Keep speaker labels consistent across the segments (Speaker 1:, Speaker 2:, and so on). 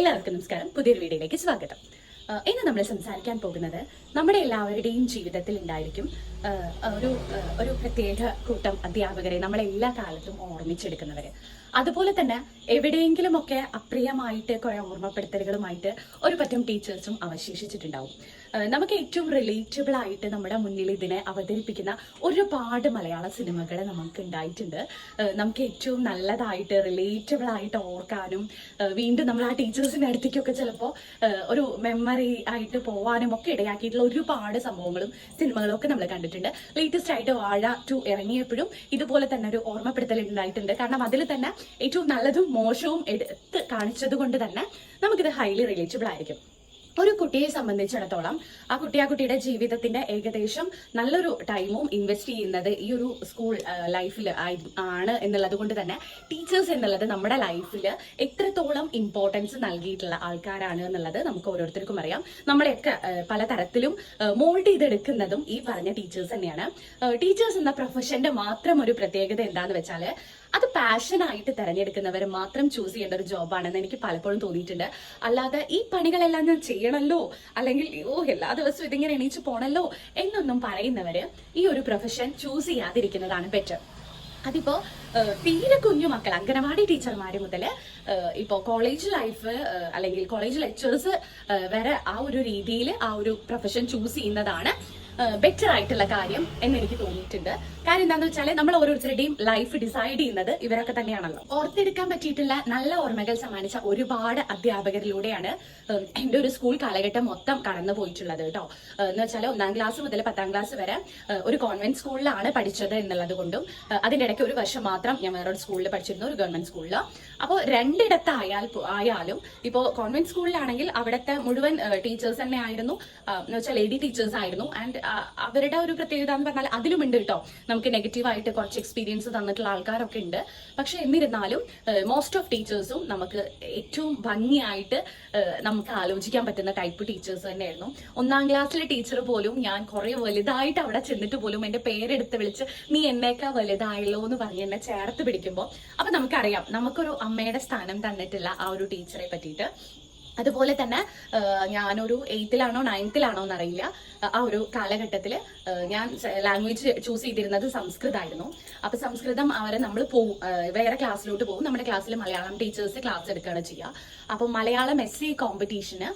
Speaker 1: എല്ലാവർക്കും നമസ്കാരം. പുതിയൊരു വീഡിയോയിലേക്ക് സ്വാഗതം. ഇന്ന് നമ്മൾ സംസാരിക്കാൻ പോകുന്നത് നമ്മുടെ എല്ലാവരുടെയും ജീവിതത്തിൽ ഉണ്ടായിരിക്കും ഒരു പ്രത്യേക കൂട്ടം അധ്യാപകരെ നമ്മളെല്ലാ കാലത്തും ഓർമ്മിച്ചെടുക്കുന്നവര്. അതുപോലെ തന്നെ എവിടെയെങ്കിലുമൊക്കെ അപ്രിയമായിട്ട് കുറെ ഓർമ്മപ്പെടുത്തലുകളുമായിട്ട് ഒരു പറ്റം ടീച്ചേഴ്സും അവശേഷിച്ചിട്ടുണ്ടാവും. നമുക്ക് ഏറ്റവും റിലേറ്റബിൾ ആയിട്ട് നമ്മുടെ മുന്നിൽ ഇതിനെ അവതരിപ്പിക്കുന്ന ഒരുപാട് മലയാള സിനിമകൾ നമുക്ക് ഉണ്ടായിട്ടുണ്ട്. നമുക്ക് ഏറ്റവും നല്ലതായിട്ട് റിലേറ്റബിൾ ആയിട്ട് ഓർക്കാനും വീണ്ടും നമ്മൾ ആ ടീച്ചേഴ്സിന്റെ അടുത്തേക്കൊക്കെ ചിലപ്പോൾ ഒരു മെമ്മറി ആയിട്ട് പോവാനും ഒക്കെ ഇടയാക്കിയിട്ടുള്ള ഒരുപാട് സംഭവങ്ങളും സിനിമകളും ഒക്കെ നമ്മൾ കണ്ടിട്ടുണ്ട്. ലേറ്റസ്റ്റ് ആയിട്ട് വാഴ 2 ഇറങ്ങിയപ്പോഴും ഇതുപോലെ തന്നെ ഒരു ഓർമ്മപ്പെടുത്തൽ ഉണ്ടായിട്ടുണ്ട്. കാരണം അതിൽ തന്നെ ഏറ്റവും നല്ലതും മോശവും എടുത്ത് കാണിച്ചത് കൊണ്ട് തന്നെ നമുക്കിത് ഹൈലി റിലേറ്റബിൾ ആയിരിക്കും. ഒരു കുട്ടിയെ സംബന്ധിച്ചിടത്തോളം ആ കുട്ടിയുടെ ജീവിതത്തിന്റെ ഏകദേശം നല്ലൊരു ടൈമും ഇൻവെസ്റ്റ് ചെയ്യുന്നത് ഈ ഒരു സ്കൂൾ ലൈഫിൽ ആണ് എന്നുള്ളത് കൊണ്ട് തന്നെ ടീച്ചേഴ്സ് എന്നുള്ളത് നമ്മുടെ ലൈഫിൽ എത്രത്തോളം ഇമ്പോർട്ടൻസ് നൽകിയിട്ടുള്ള ആൾക്കാരാണ് എന്നുള്ളത് നമുക്ക് ഓരോരുത്തർക്കും അറിയാം. നമ്മളെയൊക്കെ പലതരത്തിലും മോൾഡ് ചെയ്തെടുക്കുന്നതും ഈ പറഞ്ഞ ടീച്ചേഴ്സ് തന്നെയാണ്. ടീച്ചേഴ്സ് എന്ന പ്രൊഫഷന്റെ മാത്രം ഒരു പ്രത്യേകത എന്താന്ന് വെച്ചാല് അത് പാഷനായിട്ട് തിരഞ്ഞെടുക്കുന്നവർ മാത്രം ചൂസ് ചെയ്യേണ്ട ഒരു ജോബാണെന്ന് എനിക്ക് പലപ്പോഴും തോന്നിയിട്ടുണ്ട്. അല്ലാതെ ഈ പണികളെല്ലാം ഞാൻ ചെയ്യണമല്ലോ, അല്ലെങ്കിൽ എല്ലാ ദിവസവും ഇതിങ്ങനെ എണീച്ച് പോണല്ലോ എന്നൊന്നും പറയുന്നവര് ഈ ഒരു പ്രൊഫഷൻ ചൂസ് ചെയ്യാതിരിക്കുന്നതാണ് ബെറ്റർ. അതിപ്പോ തീരെ കുഞ്ഞു മക്കൾ, അംഗനവാടി ടീച്ചർമാര് മുതല് ഇപ്പോ കോളേജ് ലൈഫ് അല്ലെങ്കിൽ കോളേജ് ലെക്ചേഴ്സ് വരെ ആ ഒരു രീതിയിൽ ആ ഒരു പ്രൊഫഷൻ ചൂസ് ചെയ്യുന്നതാണ് ബെറ്റർ ആയിട്ടുള്ള കാര്യം എന്ന് എനിക്ക് തോന്നിയിട്ടുണ്ട്. കാര്യം എന്താന്ന് വെച്ചാൽ നമ്മൾ ഓരോരുത്തരുടെയും ലൈഫ് ഡിസൈഡ് ചെയ്യുന്നത് ഇവരൊക്കെ തന്നെയാണല്ലോ. ഓർത്തെടുക്കാൻ പറ്റിയിട്ടുള്ള നല്ല ഓർമ്മകൾ സമ്മാനിച്ച ഒരുപാട് അധ്യാപകരിലൂടെയാണ് എന്റെ ഒരു സ്കൂൾ കാലഘട്ടം മൊത്തം കടന്നു പോയിട്ടുള്ളത് കേട്ടോ. എന്ന് വെച്ചാൽ 1ാം ക്ലാസ് മുതൽ 10ാം ക്ലാസ് വരെ ഒരു കോൺവെന്റ് സ്കൂളിലാണ് പഠിച്ചത് എന്നുള്ളത് കൊണ്ടും അതിന്റെ ഇടയ്ക്ക് ഒരു വർഷം മാത്രം ഞാൻ വേറൊരു സ്കൂളിൽ പഠിച്ചിരുന്നു, ഒരു ഗവൺമെന്റ് സ്കൂളിൽ. അപ്പോൾ രണ്ടിടത്തായാലും ഇപ്പോ കോൺവെന്റ് സ്കൂളിലാണെങ്കിൽ അവിടുത്തെ മുഴുവൻ ടീച്ചേഴ്സ് തന്നെ ആയിരുന്നു, എന്ന് വെച്ചാൽ ലേഡി ടീച്ചേഴ്സ് ആയിരുന്നു. ആൻഡ് അവരുടെ ഒരു പ്രത്യേകത എന്ന് പറഞ്ഞാൽ അതിലുമുണ്ട് കേട്ടോ, നമുക്ക് നെഗറ്റീവായിട്ട് കുറച്ച് എക്സ്പീരിയൻസ് തന്നിട്ടുള്ള ആൾക്കാരൊക്കെ ഉണ്ട്. പക്ഷെ എന്നിരുന്നാലും മോസ്റ്റ് ഓഫ് ടീച്ചേഴ്സും നമുക്ക് ഏറ്റവും ഭംഗിയായിട്ട് നമുക്ക് ആലോചിക്കാൻ പറ്റുന്ന ടൈപ്പ് ടീച്ചേഴ്സ് തന്നെയായിരുന്നു. 1ാം ക്ലാസ്സിലെ ടീച്ചർ പോലും ഞാൻ കുറെ വലുതായിട്ട് അവിടെ ചെന്നിട്ട് പോലും എന്റെ പേരെടുത്ത് വിളിച്ച് നീ എന്നേക്കാ വലുതായല്ലോ എന്ന് പറഞ്ഞ് എന്നെ ചേർത്ത് പിടിക്കുമ്പോൾ അപ്പൊ നമുക്കറിയാം നമുക്കൊരു അമ്മയുടെ സ്ഥാനം തന്നിട്ടുള്ള ആ ഒരു ടീച്ചറെ പറ്റിയിട്ട്. അതുപോലെ തന്നെ ഞാനൊരു 8th-ലാണോ 9th-ലാണോ എന്നറിയില്ല, ആ ഒരു കാലഘട്ടത്തില് ഞാൻ ലാംഗ്വേജ് ചൂസ് ചെയ്തിരുന്നത് സംസ്കൃതമായിരുന്നു. അപ്പൊ സംസ്കൃതം നമ്മൾ പോവും, വേറെ ക്ലാസ്സിലോട്ട് പോകും. നമ്മുടെ ക്ലാസ്സിൽ മലയാളം ടീച്ചേഴ്സ് ക്ലാസ് എടുക്കുകയാണ് ചെയ്യുക. അപ്പൊ മലയാളം essay കോമ്പറ്റീഷന്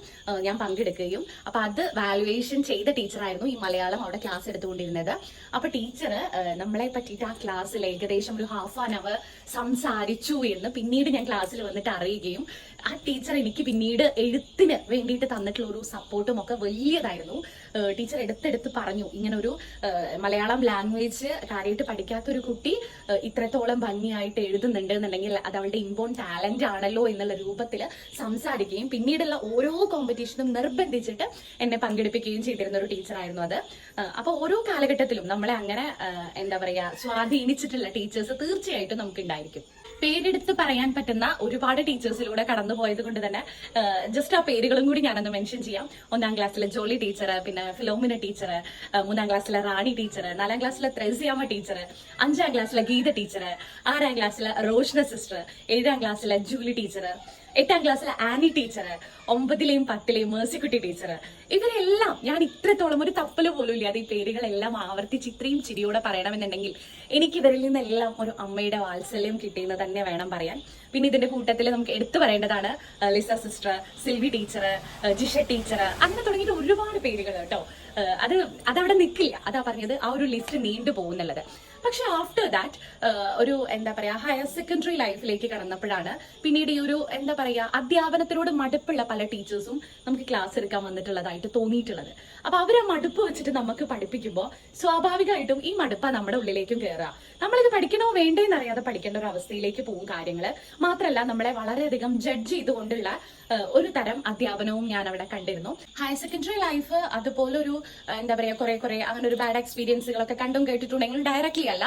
Speaker 1: ഞാൻ പങ്കെടുക്കുകയും അപ്പൊ അത് വാലുവേഷൻ ചെയ്ത ടീച്ചറായിരുന്നു ഈ മലയാളം അവിടെ ക്ലാസ് എടുത്തുകൊണ്ടിരുന്നത്. അപ്പൊ ടീച്ചർ നമ്മളെ പറ്റിയിട്ട് ആ ക്ലാസ്സിൽ ഏകദേശം ഒരു ½ an hour സംസാരിച്ചു എന്ന് പിന്നീട് ഞാൻ ക്ലാസ്സിൽ വന്നിട്ട് അറിയുകയും ആ ടീച്ചർ എനിക്ക് പിന്നീട് എഴുത്തിന് വേണ്ടിയിട്ട് തന്നിട്ടുള്ള ഒരു സപ്പോർട്ടും ഒക്കെ വലിയതായിരുന്നു. ടീച്ചർ എടുത്തെടുത്ത് പറഞ്ഞു, ഇങ്ങനെ ഒരു മലയാളം ലാംഗ്വേജ് കാര്യമായിട്ട് പഠിക്കാത്തൊരു കുട്ടി ഇത്രത്തോളം ഭംഗിയായിട്ട് എഴുതുന്നുണ്ട് എന്നുണ്ടെങ്കിൽ അത് അവളുടെ ഇൻബോൺ ടാലന്റ് ആണല്ലോ എന്നുള്ള രൂപത്തിൽ സംസാരിക്കുകയും പിന്നീടുള്ള ഓരോ കോമ്പറ്റീഷനും നിർബന്ധിച്ചിട്ട് എന്നെ പങ്കെടുപ്പിക്കുകയും ചെയ്തിരുന്ന ഒരു ടീച്ചറായിരുന്നു അത്. അപ്പൊ ഓരോ കാലഘട്ടത്തിലും നമ്മളെ അങ്ങനെ എന്താ പറയാ സ്വാധീനിച്ചിട്ടുള്ള ടീച്ചേഴ്സ് തീർച്ചയായിട്ടും നമുക്ക് ഉണ്ടായിരിക്കും. പേരെടുത്ത് പറയാൻ പറ്റുന്ന ഒരുപാട് ടീച്ചേഴ്സിലൂടെ കടന്നു പോയത് കൊണ്ട് തന്നെ ജസ്റ്റ് ആ പേരുകളും കൂടി ഞാനൊന്ന് മെൻഷൻ ചെയ്യാം. 1ാം ക്ലാസ്സിലെ ജോളി ടീച്ചർ, പിന്നെ ഫിലോമിന ടീച്ചർ, 3ാം ക്ലാസ്സിലെ റാണി ടീച്ചർ, 4ാം ക്ലാസ്സിലെ ത്രേസ്യാമ്മ ടീച്ചർ, 5ാം ക്ലാസ്സിലെ ഗീത ടീച്ചർ, 6ാം ക്ലാസ്സിലെ റോഷ്ന സിസ്റ്റർ, 7ാം ക്ലാസ്സിലെ ജൂലി ടീച്ചർ, 8ാം ക്ലാസ്സിലെ ആനി ടീച്ചർ, 9ലെയും 10ലെയും മേഴ്സിക്കുട്ടി ടീച്ചർ. ഇവരെല്ലാം ഞാൻ ഇത്രത്തോളം ഒരു തപ്പല് പോലും ഇല്ലാതെ ഈ പേരുകളെല്ലാം ആവർത്തിച്ച് ഇത്രയും ചിരിയോടെ പറയണമെന്നുണ്ടെങ്കിൽ എനിക്ക് ഇവരിൽ നിന്നെല്ലാം ഒരു അമ്മയുടെ വാത്സല്യം കിട്ടിയെന്ന് തന്നെ വേണം പറയാൻ. പിന്നെ ഇതിന്റെ കൂട്ടത്തിൽ നമുക്ക് എടുത്തു പറയേണ്ടതാണ് Lisa sister, Silvy teacher, Jisha teacher, അങ്ങനെ തുടങ്ങിയിട്ട് ഒരുപാട് പേരുകൾ കേട്ടോ. അതവിടെ നിൽക്കില്ല, അതാ പറഞ്ഞത് ആ ഒരു ലിസ്റ്റ് നീണ്ടു പോകുന്നുള്ളത്. പക്ഷെ ആഫ്റ്റർ ദാറ്റ് ഒരു എന്താ പറയാ ഹയർ സെക്കൻഡറി ലൈഫിലേക്ക് കടന്നപ്പോഴാണ് പിന്നീട് ഈ ഒരു എന്താ പറയാ അധ്യാപനത്തിനോട് മടുപ്പുള്ള പല ടീച്ചേഴ്സും നമുക്ക് ക്ലാസ് എടുക്കാൻ വന്നിട്ടുള്ളതായിട്ട് തോന്നിയിട്ടുള്ളത്. അപ്പൊ അവരെ മടുപ്പ് വെച്ചിട്ട് നമുക്ക് പഠിപ്പിക്കുമ്പോൾ സ്വാഭാവികമായിട്ടും ഈ മടുപ്പ നമ്മുടെ ഉള്ളിലേക്കും കയറുക. നമ്മളിത് പഠിക്കണോ വേണ്ടേന്ന് അറിയാതെ പഠിക്കേണ്ട ഒരു അവസ്ഥയിലേക്ക് പോകും കാര്യങ്ങള്. മാത്രമല്ല നമ്മളെ വളരെയധികം ജഡ്ജ് ചെയ്തുകൊണ്ടുള്ള ഒരു തരം അധ്യാപനവും ഞാൻ അവിടെ കണ്ടിരുന്നു. ഹയർ സെക്കൻഡറി ലൈഫ് അതുപോലെ ഒരു എന്താ പറയാ കുറെ അങ്ങനെ ഒരു ബാഡ് എക്സ്പീരിയൻസുകളൊക്കെ കണ്ടും കേട്ടിട്ടുണ്ടെങ്കിലും ഡയറക്ട്ലി അല്ല,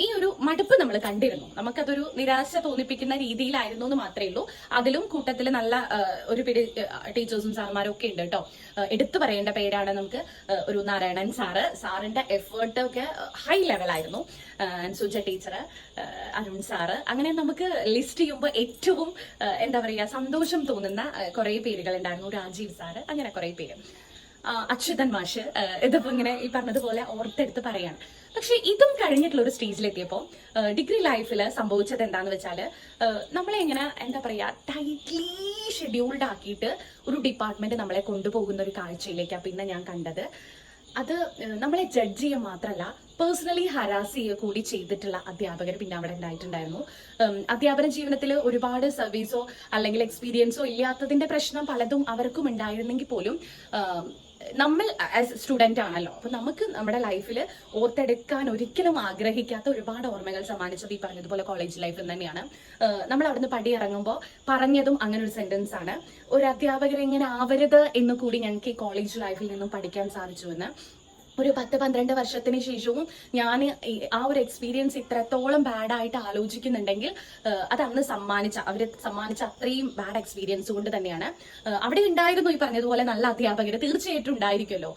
Speaker 1: ഈ ഒരു മടുപ്പ് നമ്മൾ കണ്ടിരുന്നു. നമുക്കതൊരു നിരാശ തോന്നിപ്പിക്കുന്ന രീതിയിലായിരുന്നു എന്ന് മാത്രമേ ഉള്ളൂ. അതിലും കൂട്ടത്തിൽ നല്ല ഒരു പേര് ടീച്ചേഴ്സും സാറുമാരും ഒക്കെ ഉണ്ട് കേട്ടോ. എടുത്തു പറയേണ്ട പേരാണ് നമുക്ക് ഒരു നാരായണൻ സാറിന്റെ എഫേർട്ട് ഒക്കെ ഹൈ ലെവലായിരുന്നു. സുജ ടീച്ചർ, അരുൺ സാറ്, അങ്ങനെ നമുക്ക് ലിസ്റ്റ് ചെയ്യുമ്പോൾ ഏറ്റവും എന്താ പറയുക സന്തോഷം തോന്നുന്ന കുറെ പേരുകൾ ഉണ്ടായിരുന്നു. രാജീവ് സാറ്, അങ്ങനെ കുറെ പേര്, അച്യുതൻ മാഷ്, ഇതിപ്പോ ഇങ്ങനെ ഈ പറഞ്ഞതുപോലെ ഓർത്തെടുത്ത് പറയാണ്. പക്ഷെ ഇതും കഴിഞ്ഞിട്ടുള്ള ഒരു സ്റ്റേജിലെത്തിയപ്പോൾ ഡിഗ്രി ലൈഫിൽ സംഭവിച്ചത് എന്താന്ന് വെച്ചാൽ നമ്മളെ ഇങ്ങനെ എന്താ പറയാ ടൈറ്റ്ലി ഷെഡ്യൂൾഡ് ആക്കിയിട്ട് ഒരു ഡിപ്പാർട്ട്മെന്റ് നമ്മളെ കൊണ്ടുപോകുന്ന ഒരു കാഴ്ചയിലേക്കാണ് പിന്നെ ഞാൻ കണ്ടത്. അത് നമ്മളെ ജഡ്ജ് ചെയ്യുക മാത്രമല്ല, പേഴ്സണലി ഹരാസ് ചെയ്യുക കൂടി ചെയ്തിട്ടുള്ള അധ്യാപകർ പിന്നെ അവിടെ ഉണ്ടായിട്ടുണ്ടായിരുന്നു. അധ്യാപന ജീവിതത്തിൽ ഒരുപാട് സർവീസോ അല്ലെങ്കിൽ എക്സ്പീരിയൻസോ ഇല്ലാത്തതിന്റെ പ്രശ്നം പലതും അവർക്കും ഉണ്ടായിരുന്നെങ്കിൽ പോലും നമ്മൾ ആസ് സ്റ്റുഡന്റ് ആണല്ലോ, അപ്പൊ നമുക്ക് നമ്മുടെ ലൈഫിൽ ഓർത്തെടുക്കാൻ ഒരിക്കലും ആഗ്രഹിക്കാത്ത ഒരുപാട് ഓർമ്മകൾ സമ്മാനിച്ചത് ഈ പറഞ്ഞതുപോലെ കോളേജ് ലൈഫിൽ തന്നെയാണ്. നമ്മൾ അവിടുന്ന് പടി ഇറങ്ങുമ്പോൾ പറഞ്ഞതും അങ്ങനെ ഒരു സെന്റൻസ് ആണ്, ഒരു അധ്യാപകർ ഇങ്ങനെ ആവരുത് എന്ന് കൂടി ഞങ്ങൾക്ക് ഈ കോളേജ് ലൈഫിൽ നിന്നും പഠിക്കാൻ സാധിച്ചുവെന്ന്. ഒരു 10-12 വർഷത്തിന് ശേഷവും ഞാൻ ആ ഒരു എക്സ്പീരിയൻസ് ഇത്രത്തോളം ബാഡായിട്ട് ആലോചിക്കുന്നുണ്ടെങ്കിൽ അത് അന്ന് അവർ സമ്മാനിച്ച അത്രയും ബാഡ് എക്സ്പീരിയൻസ് കൊണ്ട് തന്നെയാണ്. അവിടെ ഉണ്ടായിരുന്നു ഈ പറഞ്ഞതുപോലെ നല്ല അധ്യാപകർ, തീർച്ചയായിട്ടും ഉണ്ടായിരിക്കുമല്ലോ.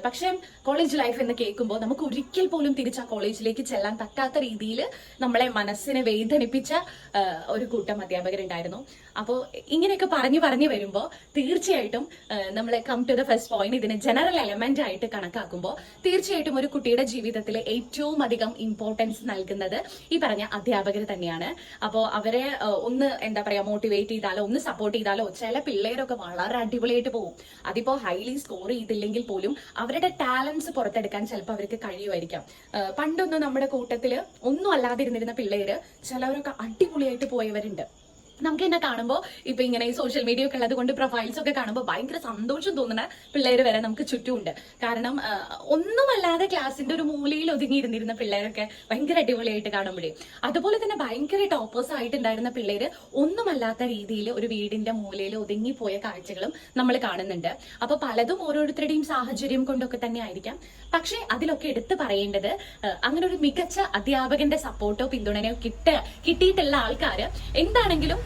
Speaker 1: പക്ഷെ കോളേജ് ലൈഫ് എന്ന് കേൾക്കുമ്പോൾ നമുക്ക് ഒരിക്കൽ പോലും തിരിച്ച് ആ കോളേജിലേക്ക് ചെല്ലാൻ പറ്റാത്ത രീതിയിൽ നമ്മളെ മനസ്സിനെ വേദനിപ്പിച്ച ഒരു കൂട്ടം അധ്യാപകരുണ്ടായിരുന്നു. അപ്പോൾ ഇങ്ങനെയൊക്കെ പറഞ്ഞു വരുമ്പോൾ തീർച്ചയായിട്ടും നമ്മൾ come to the first point, ഇതിനെ ജനറൽ എലമെന്റ് ആയിട്ട് കണക്കാക്കുമ്പോൾ തീർച്ചയായിട്ടും ഒരു കുട്ടിയുടെ ജീവിതത്തിൽ ഏറ്റവും അധികം ഇമ്പോർട്ടൻസ് നൽകുന്നത് ഈ പറഞ്ഞ അധ്യാപകർ തന്നെയാണ്. അപ്പോൾ അവരെ ഒന്ന് എന്താ പറയാ മോട്ടിവേറ്റ് ചെയ്താലോ ഒന്ന് സപ്പോർട്ട് ചെയ്താലോ ചില പിള്ളേരൊക്കെ വളരെ അടിപൊളിയായിട്ട് പോകും. അതിപ്പോ ഹൈലി സ്കോർ ചെയ്തില്ലെങ്കിൽ പോലും അവരുടെ ടാലൻസ് പുറത്തെടുക്കാൻ ചിലപ്പോൾ അവർക്ക് കഴിയുമായിരിക്കാം. പണ്ടൊന്നും നമ്മുടെ കൂട്ടത്തില് ഒന്നും അല്ലാതിരുന്നിരുന്ന പിള്ളേര് ചിലവരൊക്കെ അടിപൊളിയായിട്ട് പോയവരുണ്ട്. നമുക്ക് എന്നെ കാണുമ്പോൾ ഇപ്പൊ ഇങ്ങനെ ഈ സോഷ്യൽ മീഡിയ ഒക്കെ ഉള്ളത് കൊണ്ട് പ്രൊഫൈൽസ് ഒക്കെ കാണുമ്പോൾ ഭയങ്കര സന്തോഷം തോന്നുന്ന പിള്ളേര് വരെ നമുക്ക് ചുറ്റുമുണ്ട്. കാരണം ഒന്നുമല്ലാതെ ക്ലാസിന്റെ ഒരു മൂലയിൽ ഒതുങ്ങിയിരുന്നിരുന്ന പിള്ളേരൊക്കെ ഭയങ്കര അടിപൊളിയായിട്ട് കാണുമ്പോഴേ, അതുപോലെ തന്നെ ഭയങ്കര ടോപ്പേഴ്സ് ആയിട്ടുണ്ടായിരുന്ന പിള്ളേര് ഒന്നുമല്ലാത്ത രീതിയിൽ ഒരു വീടിന്റെ മൂലയിൽ ഒതുങ്ങിപ്പോയ കാഴ്ചകളും നമ്മൾ കാണുന്നുണ്ട്. അപ്പൊ പലതും ഓരോരുത്തരുടെയും സാഹചര്യം കൊണ്ടൊക്കെ തന്നെ ആയിരിക്കാം. പക്ഷെ അതിലൊക്കെ എടുത്തു പറയേണ്ടത് അങ്ങനെ ഒരു മികച്ച അധ്യാപകന്റെ സപ്പോർട്ടോ പിന്തുണയോ കിട്ടിയിട്ടുള്ള ആൾക്കാര് എന്താണെങ്കിലും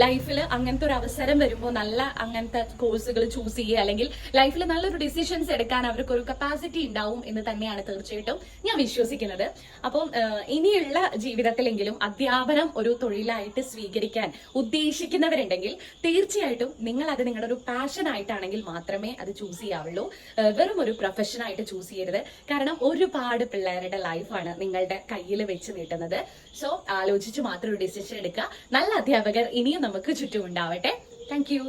Speaker 1: ലൈഫിൽ അങ്ങനത്തെ ഒരു അവസരം വരുമ്പോൾ നല്ല അങ്ങനത്തെ കോഴ്സുകൾ ചൂസ് ചെയ്യുക, അല്ലെങ്കിൽ ലൈഫിൽ നല്ലൊരു ഡിസിഷൻസ് എടുക്കാൻ അവർക്ക് ഒരു കപ്പാസിറ്റി ഉണ്ടാവും എന്ന് തന്നെയാണ് തീർച്ചയായിട്ടും ഞാൻ വിശ്വസിക്കുന്നത്. അപ്പം ഇനിയുള്ള ജീവിതത്തിലെങ്കിലും അധ്യാപനം ഒരു തൊഴിലായിട്ട് സ്വീകരിക്കാൻ ഉദ്ദേശിക്കുന്നവരുണ്ടെങ്കിൽ തീർച്ചയായിട്ടും നിങ്ങൾ അത് നിങ്ങളുടെ ഒരു പാഷൻ ആയിട്ടാണെങ്കിൽ മാത്രമേ അത് ചൂസ് ചെയ്യാവുള്ളൂ. വെറും ഒരു പ്രൊഫഷൻ ആയിട്ട് ചൂസ് ചെയ്യരുത്. കാരണം ഒരുപാട് പിള്ളേരുടെ ലൈഫാണ് നിങ്ങളുടെ കയ്യിൽ വെച്ച് നീട്ടുന്നത്. സോ ആലോചിച്ച് മാത്രം ഒരു ഡിസിഷൻ എടുക്കുക. നല്ല അധ്യാപകർ ഇനിയും നമുക്ക് ചുറ്റും ഉണ്ടാവട്ടെ. Thank you.